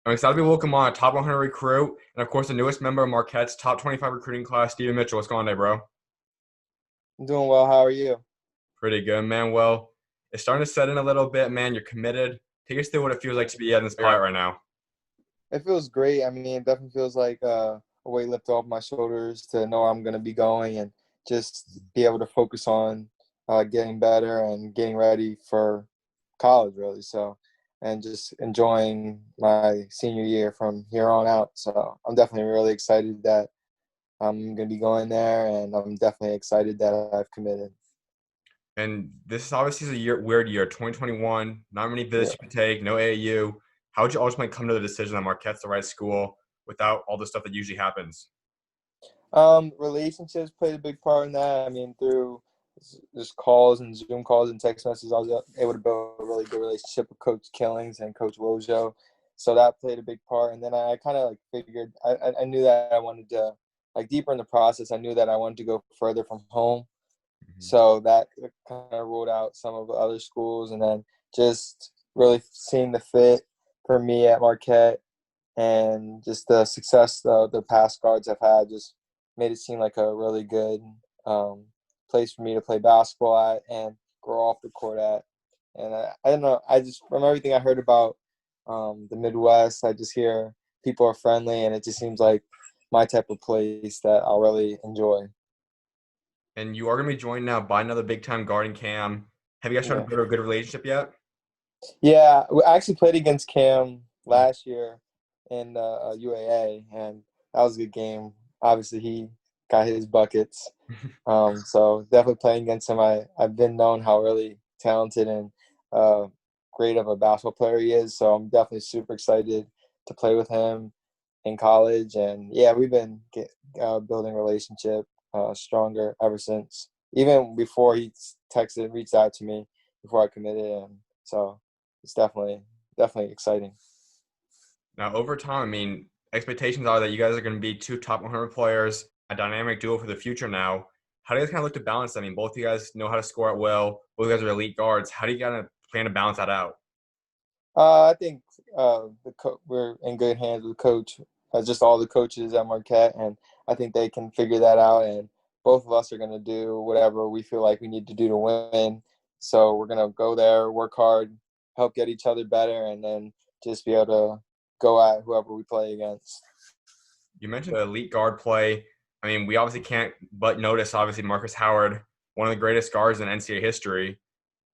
I'm excited to be welcome on a top 100 recruit, and of course, the newest member of Marquette's top 25 recruiting class, Stevie Mitchell. What's going on there, bro? I'm doing well. How are you? Pretty good, man. Well, it's starting to set in a little bit, man. You're committed. Take us through what it feels like to be in this spot right now. It feels great. I mean, it definitely feels like a weight lifted off my shoulders to know where I'm going to be going and just be able to focus on getting better and getting ready for college, really. So, and just enjoying my senior year from here on out. So, I'm definitely really excited that I'm going to be going there, and I'm definitely excited that I've committed. And this is obviously a weird year, 2021. Not many visits Yeah. you can take, no AAU. How would you ultimately come to the decision that Marquette's the right school without all the stuff that usually happens? Relationships played a big part in that. I mean, through just calls and Zoom calls and text messages, I was able to build a really good relationship with Coach Killings and Coach Wojo. So that played a big part. And then I kind of like figured I knew that I wanted to like deeper in the process. I knew that I wanted to go further from home. Mhm. So that kind of ruled out some of the other schools, and then just really seeing the fit for me at Marquette and just the success the past guards have had just made it seem like a really good um, place for me to play basketball at and grow off the court at. And I don't know. I just from everything I heard about the Midwest, I just hear people are friendly, and it just seems like my type of place that I'll really enjoy. And you are going to be joined now by another big time guard in Cam. Have you guys started Yeah, to build a good relationship yet? yeah. I actually played against Cam last year in UAA, and that was a good game. Obviously, he got his buckets. So definitely playing against him, I've been known how really talented and uh, great of a basketball player he is. So I'm definitely super excited to play with him in college. And yeah, we've been building a relationship stronger ever since. Even before he texted, reached out to me before I committed, and so it's definitely exciting. Now, over time, I mean, expectations are that you guys are going to be two top 100 players, a dynamic duo for the future now. How do you guys kind of look to balance that? I mean, both of you guys know how to score at will. Both of you guys are elite guards. How do you kind of plan to balance that out? I think we're in good hands with Coach, just all the coaches at Marquette, and I think they can figure that out. And both of us are going to do whatever we feel like we need to do to win. So we're going to go there, work hard, help get each other better, and then just be able to go at whoever we play against. You mentioned the elite guard play. I mean, we obviously can't but notice, obviously, Marcus Howard, one of the greatest guards in NCAA history.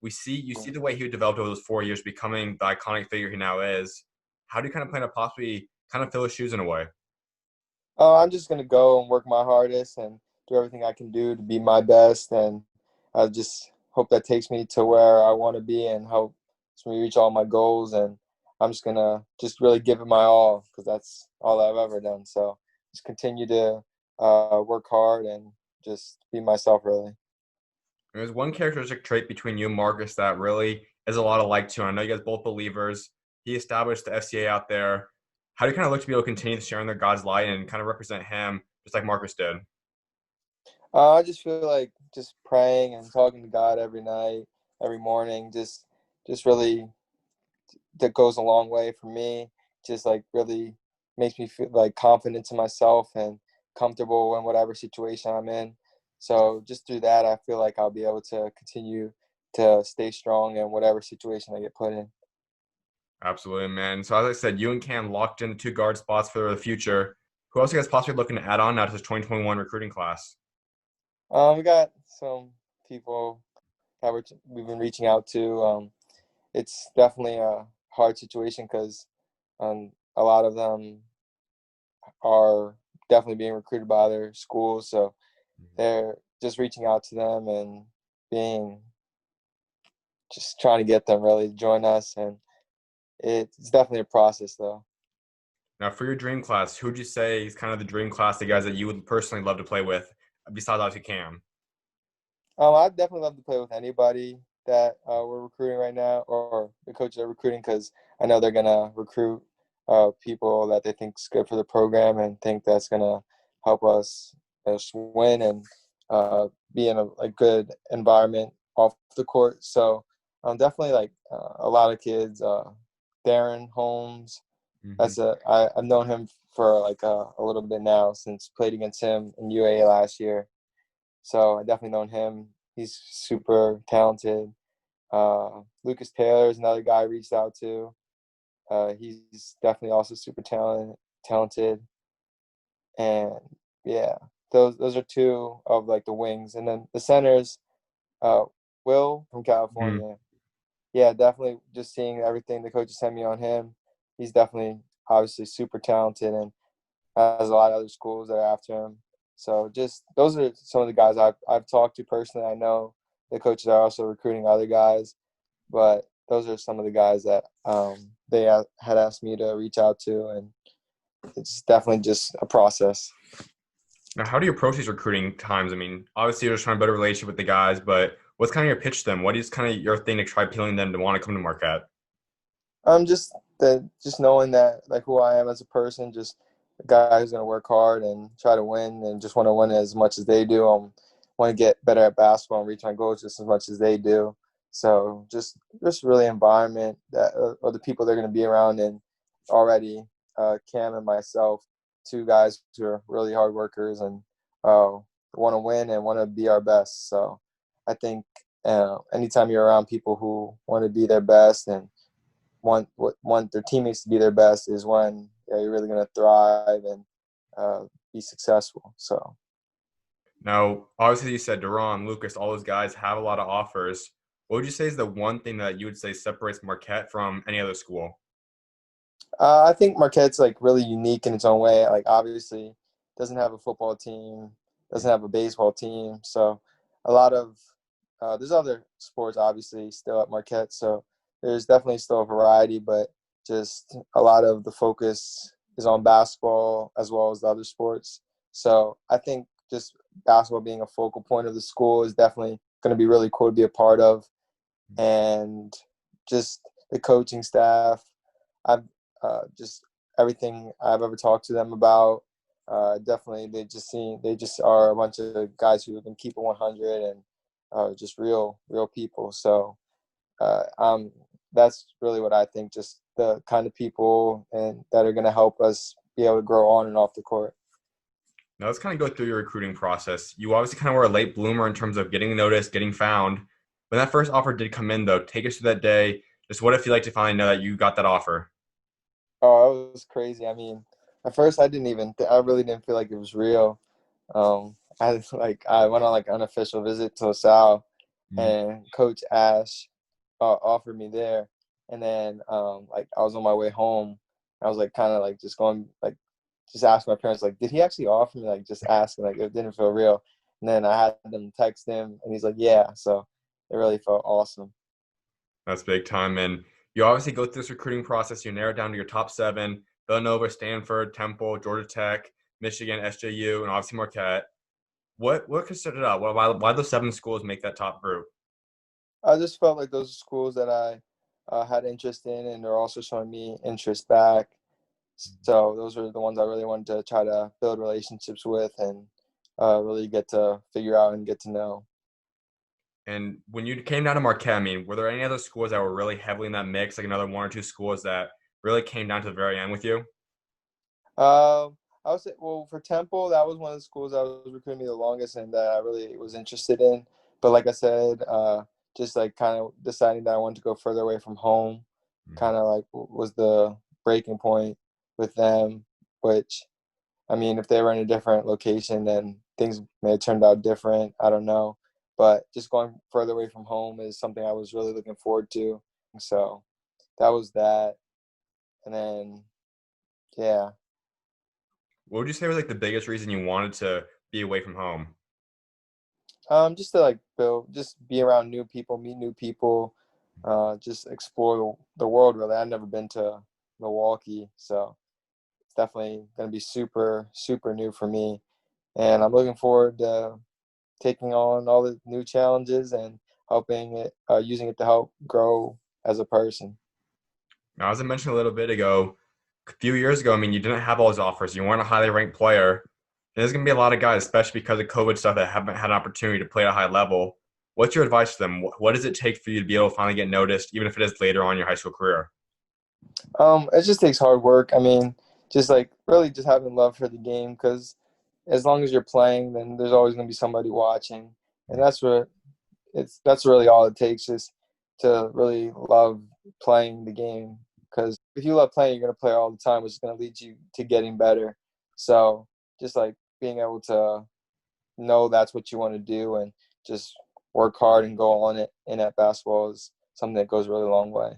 You see the way he developed over those 4 years, becoming the iconic figure he now is. How do you kind of plan to possibly kind of fill his shoes in a way? I'm just going to go and work my hardest and do everything I can do to be my best, and I just hope that takes me to where I want to be and helps me reach all my goals. And I'm just gonna just really give it my all because that's all I've ever done. So just continue to work hard and just be myself, really. There's one characteristic trait between you and Marcus that really is a lot alike too. I know you guys both believers. He established the FCA out there. How do you kind of look to be able to continue sharing their God's light and kind of represent him just like Marcus did? I just feel like just praying and talking to God every night, every morning, just really that goes a long way for me. Just like really makes me feel like confident to myself and comfortable in whatever situation I'm in. So just through that, I feel like I'll be able to continue to stay strong in whatever situation I get put in. Absolutely, man. So as I said, you and Cam locked in the two guard spots for the future. Who else are you guys possibly looking to add on now to this 2021 recruiting class? We got some people that we've been reaching out to. It's definitely a hard situation because a lot of them are definitely being recruited by other schools. So they're just reaching out to them and being just trying to get them really to join us. And it's definitely a process, though. Now, for your dream class, who would you say is kind of the dream class, the guys that you would personally love to play with, besides obviously Cam? I'd definitely love to play with anybody that we're recruiting right now or the coaches are recruiting because I know they're going to recruit people that they think is good for the program and think that's going to help us win and be in a good environment off the court. So definitely like a lot of kids, Darren Holmes, Hmm. I've known him for like a little bit now since played against him in UAA last year. So I definitely known him. He's super talented. Lucas Taylor is another guy I reached out to. He's definitely also super talented. And yeah, those are two of like the wings, and then the centers. Uh, Will from Hmm. California. Yeah, definitely. Just seeing everything the coaches sent me on him, he's definitely obviously super talented and has a lot of other schools that are after him. So just those are some of the guys I've talked to personally. I know the coaches are also recruiting other guys, but those are some of the guys that they had asked me to reach out to, and it's definitely just a process. Now, how do you approach these recruiting times? I mean, obviously you're just trying to build a relationship with the guys, but what's kind of your pitch to them? What is kind of your thing to try appealing them to want to come to Marquette? Just knowing that like who I am as a person, just a guy who's gonna work hard and try to win, and just want to win as much as they do. Want to get better at basketball and reach my goals just as much as they do. So just really environment that or the people they're gonna be around, and already Cam and myself, two guys who are really hard workers and want to win and want to be our best. So I think anytime you're around people who want to be their best and want their teammates to be their best is when you're really going to thrive and be successful. So Now, obviously you said Duran, Lucas, all those guys have a lot of offers. What would you say is the one thing that you would say separates Marquette from any other school? I think Marquette's like really unique in its own way. Like obviously doesn't have a football team, doesn't have a baseball team. So a lot of there's other sports obviously still at Marquette. So there's definitely still a variety, but just a lot of the focus is on basketball as well as the other sports. So I think just basketball being a focal point of the school is definitely going to be really cool to be a part of, and just the coaching staff. I've just everything I've ever talked to them about. Definitely, they just are a bunch of guys who can keep it 100 and just real people. So that's really what I think. Just the kind of people and that are going to help us be able to grow on and off the court. Now let's kind of go through your recruiting process. You obviously kind of were a late bloomer in terms of getting noticed, getting found. When that first offer did come in, though, take us through that day. Just what it feel like to finally know that you got that offer? Oh, it was crazy. I mean, at first I didn't even. I really didn't feel like it was real. I went on like an unofficial visit to LaSalle, Mm. and Coach Ash offered me there, and then like I was on my way home. I was like kind of like just going like just asking my parents like, did he actually offer me? Like just asking, like it didn't feel real. And then I had them text him, and he's like, yeah. So it really felt awesome. That's big time. And you obviously go through this recruiting process. You narrow it down to your top seven: Villanova, Stanford, Temple, Georgia Tech, Michigan, SJU, and obviously Marquette. What considered out? Why those seven schools make that top group? I just felt like those are schools that I had interest in, and they're also showing me interest back. So those are the ones I really wanted to try to build relationships with and really get to figure out and get to know. And when you came down to Marquette, I mean, were there any other schools that were really heavily in that mix, like another one or two schools that really came down to the very end with you? I would say, well, for Temple, that was one of the schools that was recruiting me the longest and that I really was interested in. But like I said, just like kind of deciding that I wanted to go further away from home, kind of like was the breaking point with them. Which, I mean, if they were in a different location, then things may have turned out different. I don't know. But just going further away from home is something I was really looking forward to. So that was that. And then, yeah. What would you say was like the biggest reason you wanted to be away from home? Just to like build, just be around new people, meet new people, just explore the world. Really, I've never been to Milwaukee, so it's definitely going to be super new for me. And I'm looking forward to taking on all the new challenges and using it to help grow as a person. Now, as I mentioned a little bit ago, a few years ago, I mean, you didn't have all those offers. You weren't a highly ranked player. And there's going to be a lot of guys, especially because of COVID stuff, that haven't had an opportunity to play at a high level. What's your advice to them? What does it take for you to be able to finally get noticed, even if it is later on in your high school career? It just takes hard work. I mean, just like really just having love for the game because as long as you're playing, then there's always going to be somebody watching, and that's really all it takes is to really love playing the game. Because if you love playing, you're going to play all the time, which is going to lead you to getting better. So just like being able to know that's what you want to do and just work hard and go on it in that basketball is something that goes a really long way.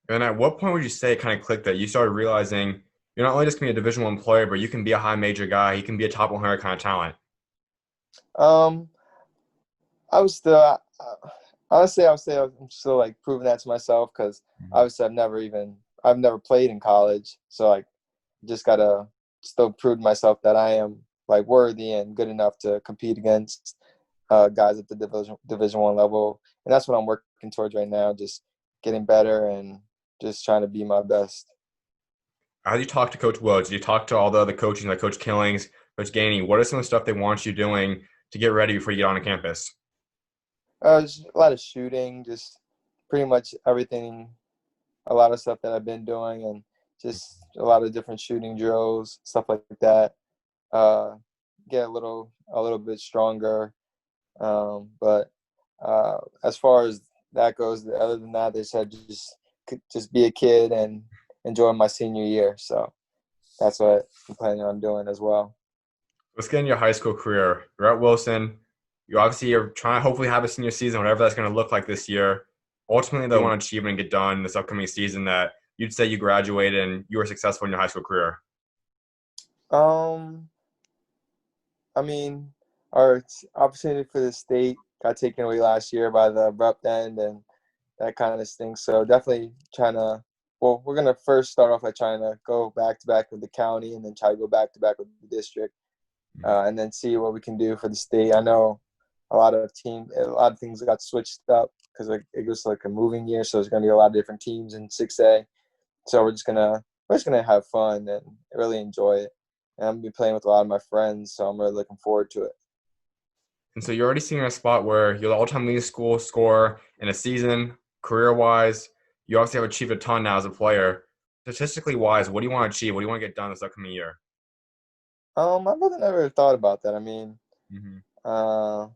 And at what point would you say it kind of clicked that you started realizing you're not only just going to be a Division I player, but you can be a high major guy. You can be a top 100 kind of talent. Um, I was still, honestly, I would say I'm still like proving that to myself because obviously I've never played in college, so like just gotta still prove to myself that I am like worthy and good enough to compete against guys at the Division One level, and that's what I'm working towards right now. Just getting better and just trying to be my best. How do you talk to Coach Woods? Do you talk to all the other coaches like Coach Killings, Coach Gainey? What are some of the stuff they want you doing to get ready before you get on campus? Just a lot of shooting, just pretty much everything, a lot of stuff that I've been doing, and just a lot of different shooting drills, stuff like that. Uh, get a little bit stronger. But as far as that goes, other than that, they said just be a kid and enjoy my senior year. So that's what I'm planning on doing as well. Let's get into your high school career. You're at Wilson. You obviously are trying to hopefully have a senior season, whatever that's going to look like this year. Ultimately, though, you want to achieve and get done this upcoming season that you'd say you graduated and you were successful in your high school career. Um, I mean, our opportunity for the state got taken away last year by the abrupt end, and that kind of stinks. So definitely trying to. Well, we're gonna first start off by trying to go back to back with the county, and then try to go back to back with the district, and then see what we can do for the state. I know a lot of things got switched up because it was like a moving year, so there's gonna be a lot of different teams in 6A. So we're just gonna have fun and really enjoy it. And I'm gonna be playing with a lot of my friends, so I'm really looking forward to it. And so you're already seeing a spot where you're the all-time leading school scorer in a season, career-wise. You obviously have achieved a ton now as a player. Statistically wise, what do you want to achieve? What do you want to get done this upcoming year? I've really never thought about that. I mean, Mm-hmm. uh,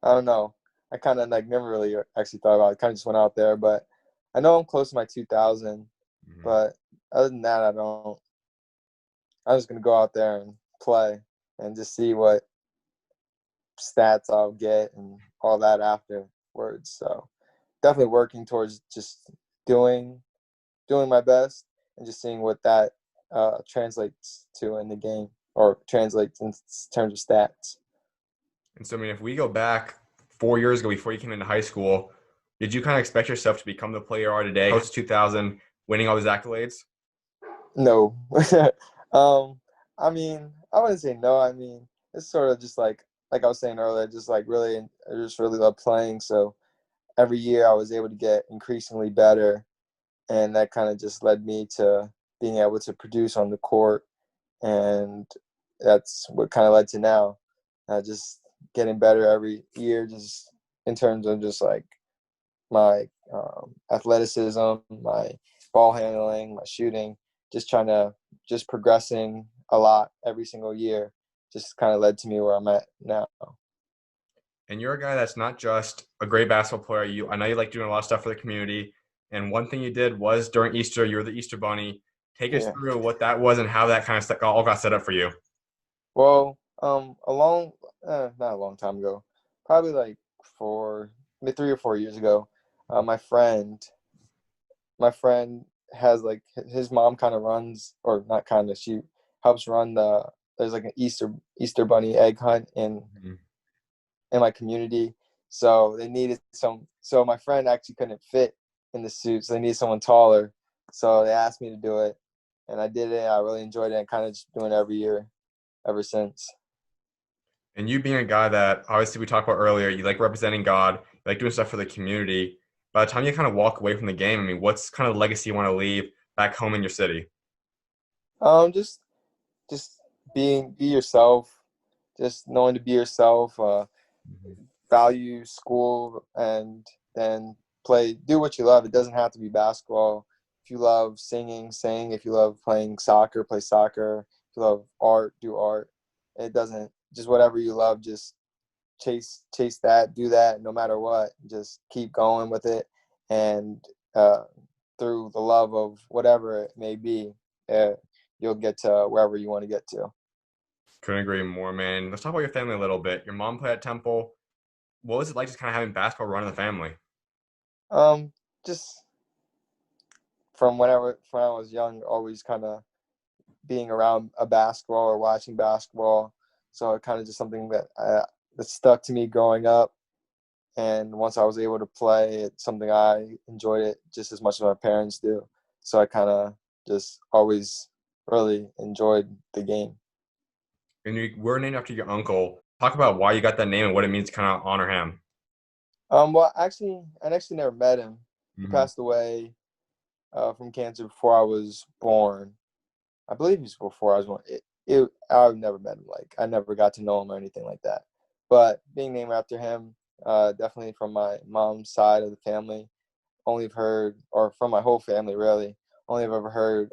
I don't know. I kind of like never really actually thought about it. Kind of just went out there, but I know I'm close to my 2,000. Mm-hmm. But other than that, I don't. I'm just gonna go out there and play and just see what stats I'll get and all that afterwards. So definitely working towards just doing doing my best and just seeing what that translates to in the game or translates in terms of stats. And so, I mean, if we go back 4 years ago before you came into high school, did you kind of expect yourself to become the player you are today, post 2000, winning all these accolades? No. um, I mean, I wouldn't say no. I mean, it's sort of just like I was saying earlier, just like really, I just really love playing. So every year I was able to get increasingly better, and that kind of just led me to being able to produce on the court, and that's what kind of led to now, just getting better every year, just in terms of just like my athleticism, my ball handling, my shooting, just trying to just progressing a lot every single year, just kind of led to me where I'm at now. And you're a guy that's not just a great basketball player. I know you like doing a lot of stuff for the community. And one thing you did was during Easter, you were the Easter Bunny. Take us Yeah. through what that was and how that kind of stuff all got set up for you. Well, not a long time ago, probably like maybe 3 or 4 years ago, uh, my friend, my friend has like his mom kind of runs, or not kind of, she helps run there's like an Easter bunny egg hunt Mhm. in my community. So they needed so my friend actually couldn't fit in the suit, so they needed someone taller. So they asked me to do it, and I did it. I really enjoyed it, and kind of just doing it every year ever since. And you being a guy that obviously we talked about earlier, you like representing God, you like doing stuff for the community. By the time you kind of walk away from the game, I mean, what's kind of legacy you want to leave back home in your city? Just just be yourself, just knowing to be yourself, Mhm. value school, and then do what you love. It doesn't have to be basketball. you love singing, sing. If you love playing soccer, play soccer. If you love art, do art. It doesn't just whatever you love, just chase that, do that no matter what. Just keep going with it, and uh, through the love of whatever it may be, uh, you'll get to wherever you want to get to. Couldn't agree more, man. Let's talk about your family a little bit. Your mom played at Temple. What was it like just kind of having basketball run in the family? Just from when I was young, always kind of being around a basketball or watching basketball. So it kind of just something that stuck to me growing up. And once I was able to play, it's something I enjoyed it just as much as my parents do. So I kind of just always really enjoyed the game. And you were named after your uncle. Talk about why you got that name and what it means to kind of honor him. Well, actually, I actually never met him. He Hmm. passed away from cancer before I was born. I believe he was before I was born. I've never met him. Like, I never got to know him or anything like that. But being named after him, definitely from my mom's side of the family, only have heard, or from my whole family really, only have ever heard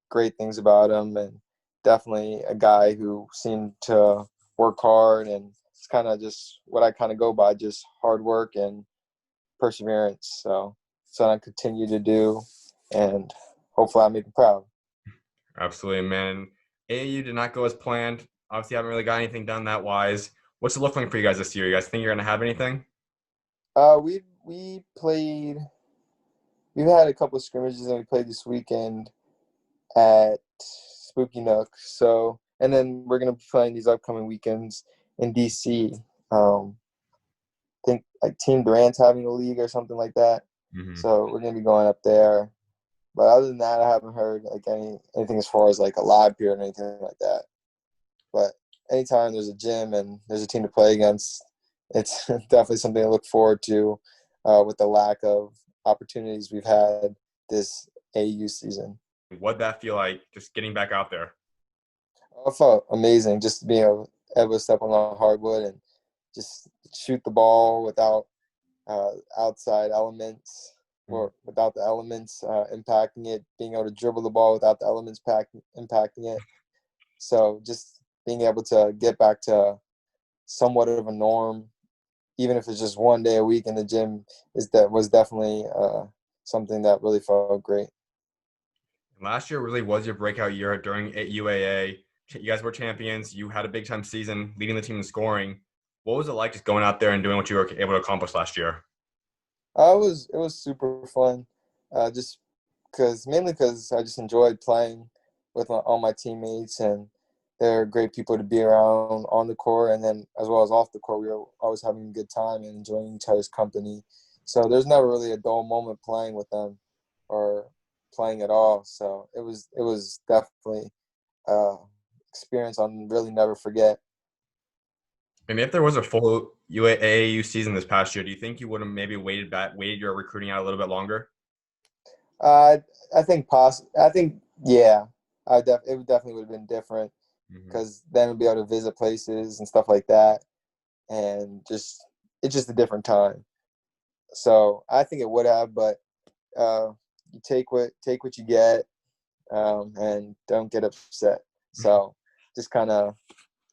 great things about him, and definitely a guy who seemed to work hard, and it's kind of just what I kind of go by, just hard work and perseverance. So I continue to do, and hopefully I make him proud. Absolutely, man. AAU did not go as planned. Obviously, haven't really got anything done that wise. What's it look like for you guys this year? You guys think you're going to have anything? We played. We've had a couple of scrimmages, and we played this weekend at Spooky Nook. So, and then we're gonna be playing these upcoming weekends in DC. I think like Team Durant's having a league or something like that. Hmm. So we're gonna be going up there. But other than that, I haven't heard like anything as far as like a live period or anything like that. But anytime there's a gym and there's a team to play against, it's definitely something to look forward to. With the lack of opportunities we've had this AU season. What'd that feel like just getting back out there? I felt amazing just being able to step on the hardwood and just shoot the ball without outside elements Mhm. or without the elements impacting it, being able to dribble the ball without the elements impacting it. So just being able to get back to somewhat of a norm, even if it's just one day a week in the gym, was definitely something that really felt great. Last year really was your breakout year during UAA. You guys were champions. You had a big time season, leading the team in scoring. What was it like just going out there and doing what you were able to accomplish last year? It was super fun, just mainly because I just enjoyed playing with all my teammates, and they're great people to be around on the court, and then as well as off the court, we were always having a good time and enjoying each other's company. So there's never really a dull moment playing with them or playing at all. So it was definitely uh, experience I'll really never forget. And if there was a full AAU season this past year, do you think you would have maybe waited your recruiting out a little bit longer? Uh, I think yeah, it definitely would have been different Hmm. because then we'll be able to visit places and stuff like that, and just it's just a different time. So I think it would have, but uh, you take what you get, and don't get upset. So just kind of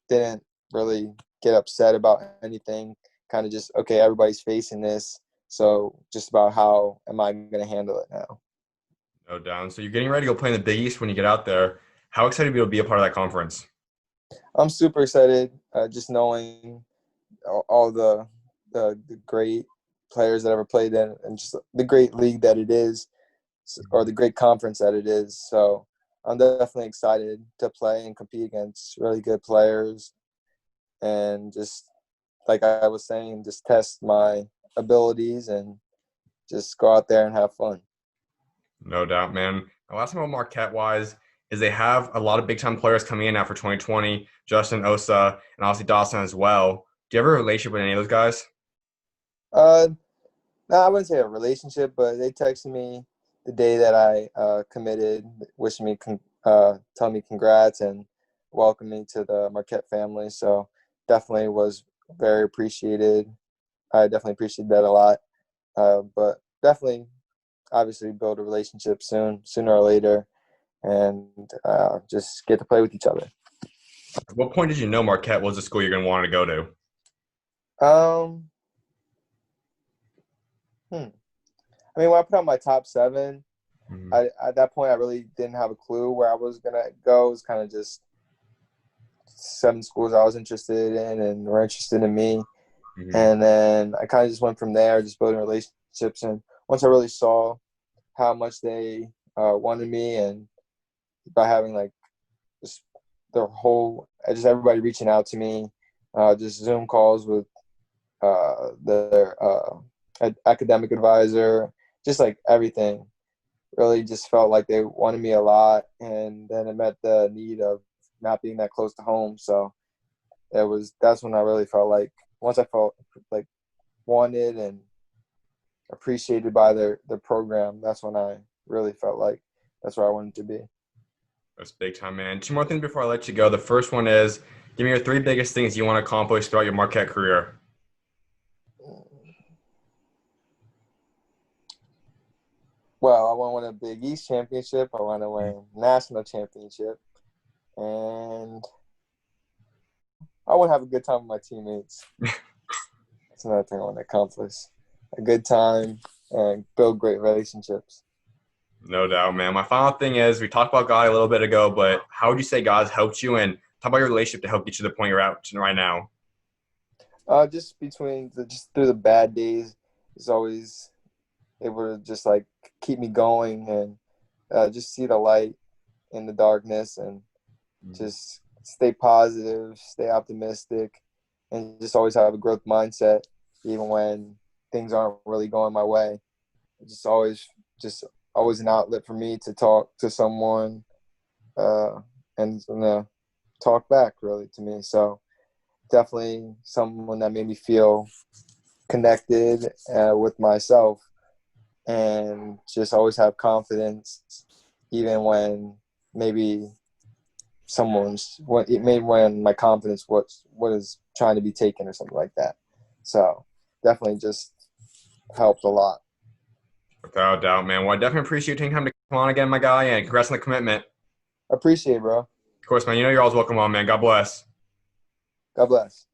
didn't really get upset about anything. Kind of just okay, everybody's facing this, so just about how am I going to handle it now? No down. So you're getting ready to go play in the Big East when you get out there. How excited are you to be a part of that conference? I'm super excited, just knowing all the great players that ever played in, and just the great league that it is, or the great conference that it is. So I'm definitely excited to play and compete against really good players, and just like I was saying, just test my abilities and just go out there and have fun. No doubt, man. The last thing about Marquette wise is they have a lot of big time players coming in now for 2020. Justin Osa and obviously Dawson as well. Do you have a relationship with any of those guys? Uh, no, I wouldn't say a relationship, but they texted me the day that I committed, wishing me, telling me congrats and welcome me to the Marquette family. So definitely was very appreciated. I definitely appreciate that a lot. But definitely, obviously build a relationship sooner or later, and just get to play with each other. At what point did you know Marquette was the school you're going to want to go to? Um, hmm. I mean, when I put out my top 7, Mhm. at that point I really didn't have a clue where I was gonna go. It was kind of just 7 schools I was interested in and were interested in me. Mhm. And then I kind of just went from there, just building relationships. And once I really saw how much they wanted me, and by having like just their whole, just everybody reaching out to me, just Zoom calls with their academic advisor, just like everything, really just felt like they wanted me a lot. And then it met the need of not being that close to home. So that's when I really felt like, once I felt like wanted and appreciated by the program, that's when I really felt like that's where I wanted to be. That's big time, man. 2 more things before I let you go. The first one is give me your 3 biggest things you want to accomplish throughout your Marquette career. Well, I want to win a Big East championship. I want to win a national championship, and I want to have a good time with my teammates. That's another thing I want to accomplish: a good time and build great relationships. No doubt, man. My final thing is we talked about God a little bit ago, but how would you say God has helped you and talk about your relationship to help get you to the point you're at right now? Just just through the bad days, is always able to just like keep me going, and just see the light in the darkness, and just stay positive, stay optimistic, and just always have a growth mindset, even when things aren't really going my way. Just always, just always an outlet for me to talk to someone, uh, and talk back really to me. So definitely someone that made me feel connected with myself, and just always have confidence, even when maybe when my confidence was trying to be taken or something like that. So definitely just helped a lot. Without a doubt, man. Well, I definitely appreciate you taking time to come on again, my guy, and congrats on the commitment. Appreciate it, bro. Of course, man. You know you're always welcome on, man. God bless. God bless.